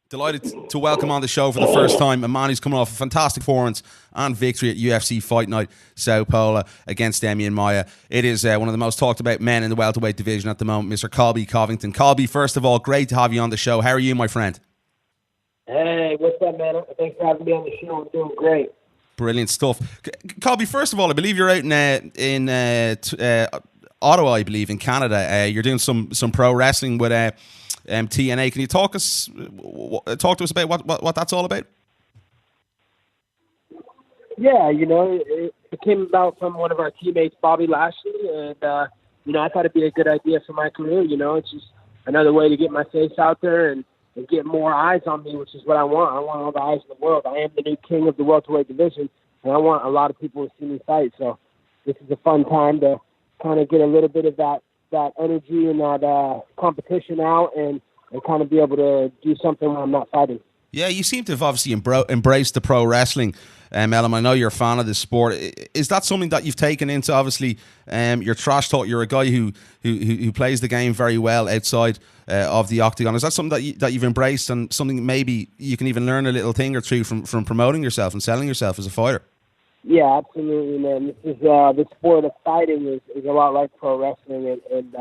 Delighted to welcome on the show for the first time a man who's coming off a fantastic performance and victory at UFC Fight Night Sao Paulo against Demian Maia. It is one of the most talked about men in the welterweight division at the moment, Mr. Colby Covington. Colby, first of all, great to have you on the show. How are you, my friend? Hey, what's up, man? Thanks for having me on the show. I'm doing great. Brilliant stuff. Colby, first of all, I believe you're out in Ottawa, I believe, in Canada. You're doing some pro wrestling with TNA. Can you talk to us about what that's all about? Yeah, it came about from one of our teammates, Bobby Lashley, and I thought it'd be a good idea for my career. It's just another way to get my face out there and get more eyes on me, which is what I want. I want all the eyes in the world. I am the new king of the welterweight division, and I want a lot of people to see me fight. So this is a fun time to kind of get a little bit of that energy and that competition out and kind of be able to do something when I'm not fighting. Yeah, you seem to have obviously embraced the pro wrestling element. I know you're a fan of this sport. Is that something that you've taken into, obviously, your trash talk? You're a guy who plays the game very well outside of the octagon. Is that something that you've embraced and something maybe you can even learn a little thing or two from promoting yourself and selling yourself as a fighter? Yeah, absolutely, man. This is the sport of fighting is a lot like pro wrestling, and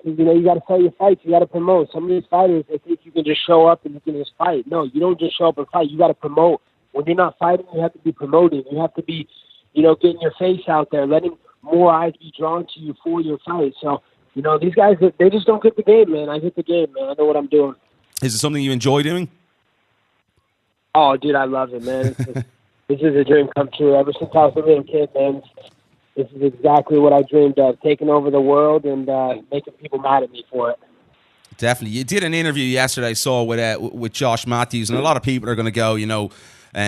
you got to sell your fights. You got to promote. Some of these fighters, they think you can just show up and you can just fight. No, you don't just show up and fight. You got to promote. When you're not fighting, you have to be promoting. You have to be, getting your face out there, letting more eyes be drawn to you for your fight. So, these guys, they just don't get the game, man. I get the game, man. I know what I'm doing. Is it something you enjoy doing? Oh, dude, I love it, man. This is a dream come true. Ever since I was a little kid, man, this is exactly what I dreamed of, taking over the world and making people mad at me for it. Definitely. You did an interview yesterday I saw with Josh Matthews, and a lot of people are going to go,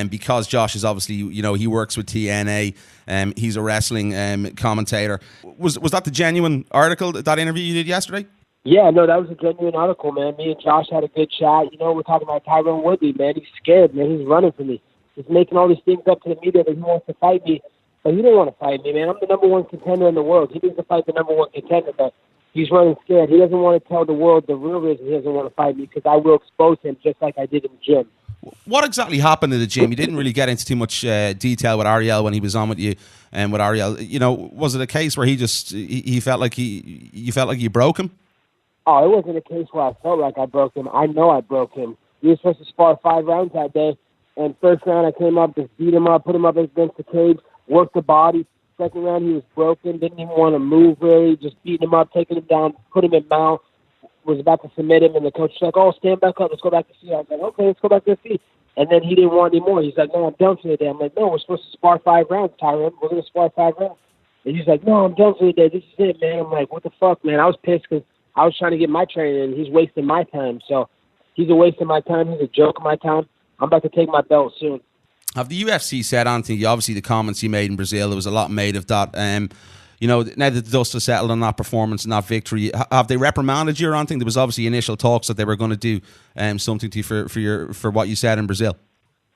because Josh is obviously, he works with TNA, he's a wrestling commentator. Was that the genuine article, that interview you did yesterday? Yeah, no, that was a genuine article, man. Me and Josh had a good chat. We're talking about Tyron Woodley, man. He's scared, man. He's running for me. He's making all these things up to the media that he wants to fight me, but he didn't want to fight me, man. I'm the number one contender in the world. He needs to fight the number one contender, but he's running scared. He doesn't want to tell the world the real reason he doesn't want to fight me, because I will expose him just like I did in the gym. What exactly happened in the gym? You didn't really get into too much detail with Ariel when he was on with you, and with Ariel, was it a case where he felt like you felt like you broke him? Oh, it wasn't a case where I felt like I broke him. I know I broke him. We were supposed to spar 5 rounds that day. And first round, I came up, just beat him up, put him up against the cage, worked the body. Second round, he was broken, didn't even want to move really, just beating him up, taking him down, put him in mount, was about to submit him, and the coach was like, oh, stand back up, let's go back to feet. I was like, okay, let's go back to feet. And then he didn't want any more. He's like, no, I'm done for the day. I'm like, no, we're supposed to spar 5 rounds, Tyron. We're going to spar 5 rounds. And he's like, no, I'm done for the day. This is it, man. I'm like, what the fuck, man? I was pissed because I was trying to get my training, and he's wasting my time. So he's a waste of my time. He's a joke of my time. I'm about to take my belt soon. Have the UFC said, Anthony, obviously the comments you made in Brazil, there was a lot made of that. Now that the dust has settled on that performance and that victory, have they reprimanded you or anything? There was obviously initial talks that they were going to do something to you for what you said in Brazil.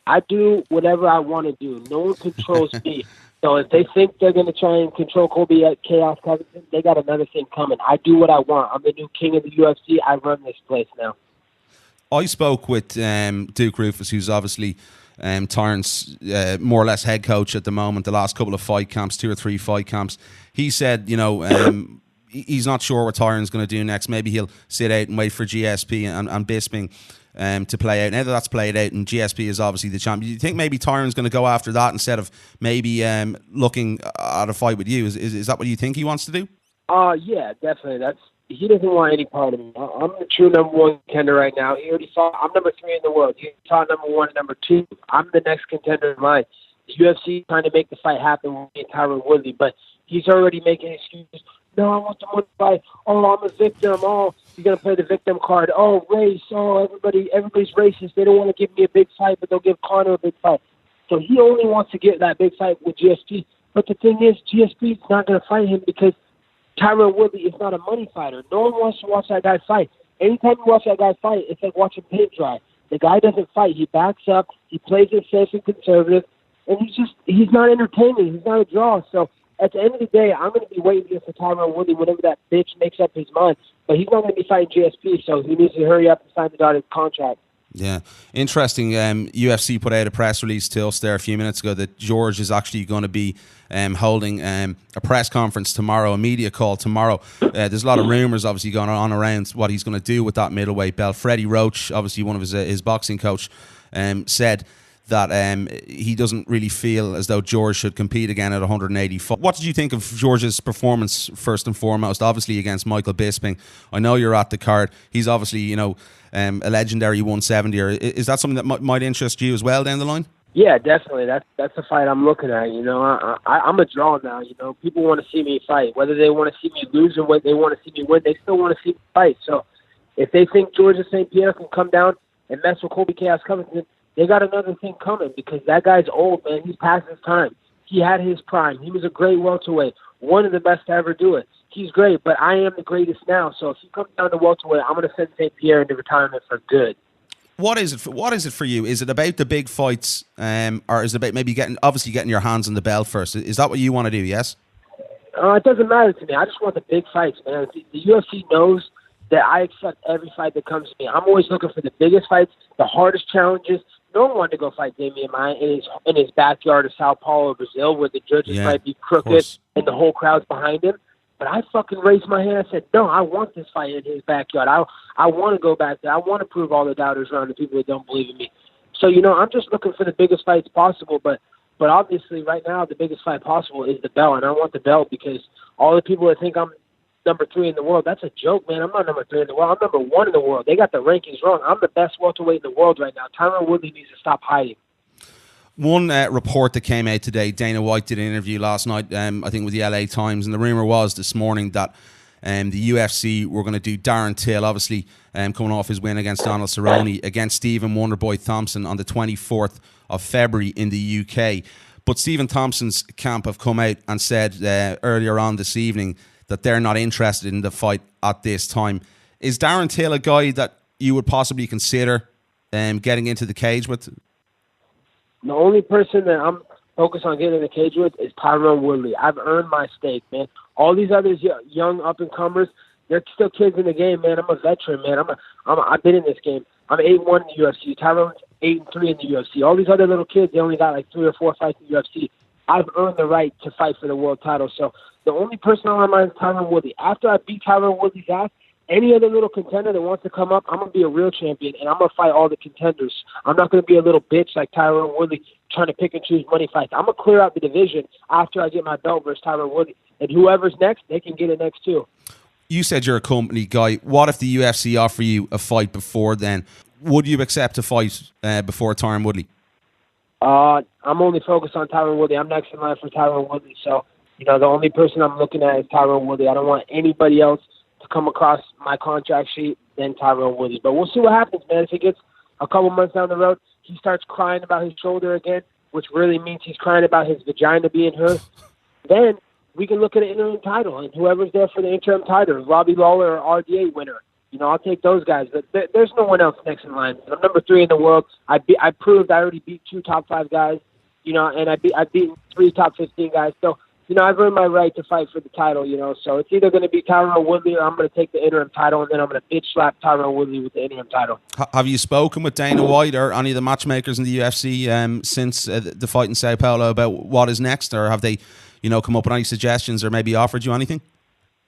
I do whatever I want to do. No one controls me. So if they think they're going to try and control Colby at Chaos Covington, they got another thing coming. I do what I want. I'm the new king of the UFC. I run this place now. I spoke with Duke Rufus, who's obviously Tyrant's more or less head coach at the moment, the last couple of fight camps, 2 or 3 fight camps. He said, he's not sure what Tyrant's going to do next. Maybe he'll sit out and wait for GSP and Bisping to play out. Now that that's played out and GSP is obviously the champion, do you think maybe Tyrant's going to go after that instead of maybe looking at a fight with you? Is that what you think he wants to do? Yeah, definitely. He doesn't want any part of me. I'm the true number one contender right now. He already saw I'm number 3 in the world. He saw number 1 and number 2. I'm the next contender in line. The UFC trying to make the fight happen with me and Tyron Woodley, but he's already making excuses. No, I want the one fight. Oh, I'm a victim. Oh, you're gonna play the victim card. Oh, race. Oh, everybody's racist. They don't want to give me a big fight, but they'll give Conor a big fight. So he only wants to get that big fight with GSP. But the thing is, GSP's not gonna fight him because Tyron Woodley is not a money fighter. No one wants to watch that guy fight. Anytime you watch that guy fight, it's like watching paint dry. The guy doesn't fight. He backs up. He plays it safe and conservative. And he's not entertaining. He's not a draw. So at the end of the day, I'm going to be waiting here for Tyron Woodley whenever that bitch makes up his mind. But he's not going to be fighting GSP, so he needs to hurry up and sign the dotted contract. Yeah, interesting. UFC put out a press release to us there a few minutes ago that George is actually going to be holding a press conference tomorrow, a media call tomorrow. There's a lot of rumours obviously going on around what he's going to do with that middleweight belt. Freddie Roach, obviously one of his boxing coach, said that he doesn't really feel as though George should compete again at 185. What did you think of George's performance first and foremost? Obviously against Michael Bisping. I know you're at the card. He's obviously, a legendary 170. Or is that something that might interest you as well down the line? Yeah, definitely. That's the fight I'm looking at. I'm a draw now. People want to see me fight, whether they want to see me lose or whether they want to see me win. They still want to see me fight. So if they think George St Pierre can come down and mess with Colby Covington, they got another thing coming because that guy's old, man. He's past his time. He had his prime. He was a great welterweight, one of the best to ever do it. He's great, but I am the greatest now. So if he comes down to welterweight, I'm going to send St Pierre into retirement for good. What is it for you? Is it about the big fights, or is it about maybe getting your hands on the belt first? Is that what you want to do? Yes. It doesn't matter to me. I just want the big fights, man. The UFC knows that I accept every fight that comes to me. I'm always looking for the biggest fights, the hardest challenges. No one wanted to go fight Damian Maia in his backyard of Sao Paulo, Brazil, where the judges might be crooked and the whole crowd's behind him. But I fucking raised my hand and said, no, I want this fight in his backyard. I want to go back there. I want to prove all the doubters around, the people that don't believe in me. So, I'm just looking for the biggest fights possible. But obviously right now the biggest fight possible is the belt. And I want the belt because all the people that think I'm number 3 in the world, that's a joke, man. I'm not number 3 in the world. I'm number 1 in the world. They got the rankings wrong. I'm the best welterweight in the world right now. Tyron Woodley needs to stop hiding. One report that came out today, Dana White did an interview last night, I think with the LA Times, and the rumour was this morning that the UFC were going to do Darren Taylor, obviously coming off his win against Donald Cerrone, against Stephen Wonderboy Thompson on the 24th of February in the UK. But Stephen Thompson's camp have come out and said earlier on this evening that they're not interested in the fight at this time. Is Darren Taylor a guy that you would possibly consider getting into the cage with? The only person that I'm focused on getting in the cage with is Tyron Woodley. I've earned my stake, man. All these others, young up-and-comers, they're still kids in the game, man. I'm a veteran, man. I've been in this game. I'm 8-1 in the UFC. Tyron's 8-3 in the UFC. All these other little kids, they only got like 3 or 4 fights in the UFC. I've earned the right to fight for the world title. So the only person on my mind is Tyron Woodley. After I beat Tyron Woodley's ass, any other little contender that wants to come up, I'm going to be a real champion, and I'm going to fight all the contenders. I'm not going to be a little bitch like Tyron Woodley trying to pick and choose money fights. I'm going to clear out the division after I get my belt versus Tyron Woodley. And whoever's next, they can get it next too. You said you're a company guy. What if the UFC offer you a fight before then? Would you accept a fight before Tyron Woodley? I'm only focused on Tyron Woodley. I'm next in line for Tyron Woodley. So, the only person I'm looking at is Tyron Woodley. I don't want anybody else to come across my contract sheet than Tyron Woodley. But we'll see what happens, man. If it gets a couple months down the road, he starts crying about his shoulder again, which really means he's crying about his vagina being hurt, then we can look at an interim title. And whoever's there for the interim title, Robbie Lawler or RDA winner, I'll take those guys. But there's no one else next in line. I'm number 3 in the world. I proved I already beat 2 top 5 guys, and I've beaten 3 top 15 guys. So, I've earned my right to fight for the title, So it's either going to be Tyron Woodley or I'm going to take the interim title, and then I'm going to bitch slap Tyron Woodley with the interim title. Have you spoken with Dana White or any of the matchmakers in the UFC since the fight in Sao Paulo about what is next, or have they, come up with any suggestions or maybe offered you anything?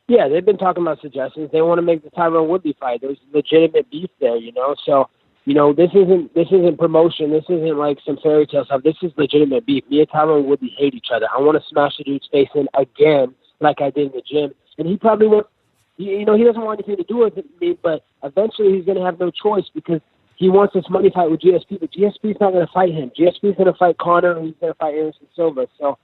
Yeah, they've been talking about suggestions. They want to make the Tyron Woodley fight. There's legitimate beef there, So, this isn't promotion. This isn't like some fairy tale stuff. This is legitimate beef. Me and Tyron Woodley hate each other. I want to smash the dude's face in again, like I did in the gym. And he probably won't. He doesn't want anything to do with me. But eventually, he's going to have no choice because he wants this money fight with GSP. But GSP's not going to fight him. GSP's going to fight Conor, and he's going to fight Anderson Silva. So,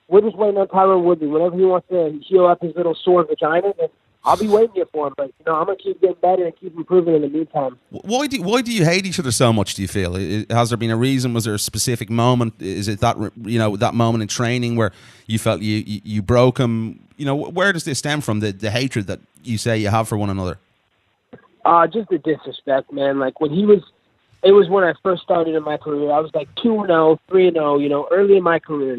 we're just waiting on Tyron Woodley. Whenever he wants to heal up his little sore vagina, then I'll be waiting here for him. But I'm gonna keep getting better and keep improving in the meantime. Why do you hate each other so much? Do you feel? Has there been a reason? Was there a specific moment? Is it that that moment in training where you felt you broke him? Where does this stem from? The hatred that you say you have for one another? Just the disrespect, man. Like it was when I first started in my career. I was like 2-0, 3-0. Early in my career.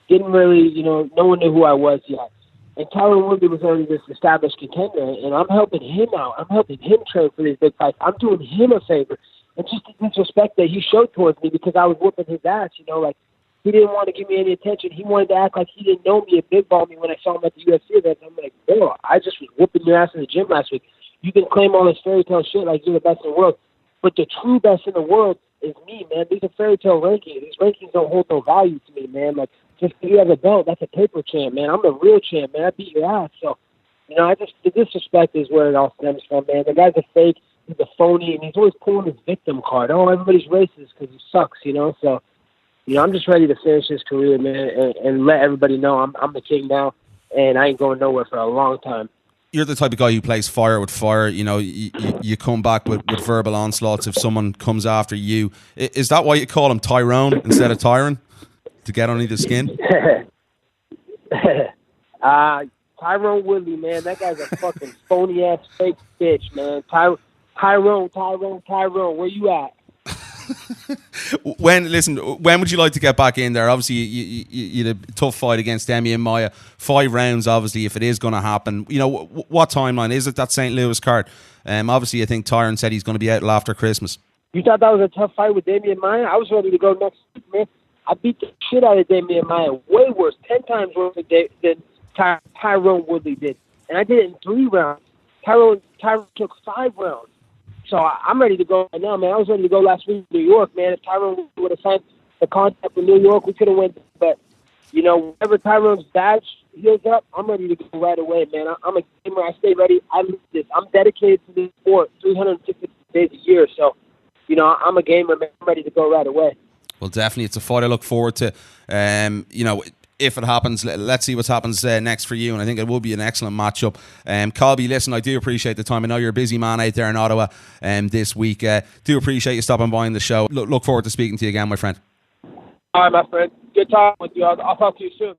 Didn't really, no one knew who I was yet. And Tyron Woodley was already this established contender, and I'm helping him out. I'm helping him train for these big fights. I'm doing him a favor. And just the disrespect that he showed towards me because I was whooping his ass, like, he didn't want to give me any attention. He wanted to act like he didn't know me and big ball me when I saw him at the UFC event. I'm like, bro, I just was whooping your ass in the gym last week. You can claim all this fairy tale shit like you're the best in the world, but the true best in the world is me, man. These are fairy tale rankings. These rankings don't hold no value to me, man. Like, just because you have a belt, that's a paper champ, man. I'm the real champ, man. I beat your ass. So, the disrespect is where it all stems from, man. The guy's a fake, he's a phony, and he's always pulling his victim card. Oh, everybody's racist because he sucks, So, I'm just ready to finish his career, man, and let everybody know I'm the king now, and I ain't going nowhere for a long time. You're the type of guy who plays fire with fire. You come back with verbal onslaughts if someone comes after you. Is that why you call him Tyrone instead of Tyron? To get under the skin? Tyron Woodley, man, that guy's a fucking phony-ass fake bitch, man. Tyrone, where you at? When would you like to get back in there? Obviously, you had a tough fight against Demian Maia. 5 rounds, obviously, if it is going to happen. What timeline? Is it that St. Louis card? Obviously, I think Tyron said he's going to be out till after Christmas. You thought that was a tough fight with Demian Maia? I was ready to go next week, man. I beat the shit out of Demian Maia. Way worse. 10 times worse than Tyron Woodley did. And I did it in 3 rounds. Tyron took 5 rounds. So I'm ready to go right now, man. I was ready to go last week in New York, man. If Tyron would have signed the contract with New York, we could have went. But, whenever Tyron's badge heals up, I'm ready to go right away, man. I'm a gamer. I stay ready. I love this. I'm dedicated to this sport 360 days a year. So, I'm a gamer, man. I'm ready to go right away. Well, definitely. It's a fight I look forward to. If it happens, let's see what happens next for you, and I think it will be an excellent matchup. Colby, listen, I do appreciate the time. I know you're a busy man out there in Ottawa this week. Do appreciate you stopping by on the show. Look forward to speaking to you again, my friend. All right, my friend. Good talking with you. I'll talk to you soon.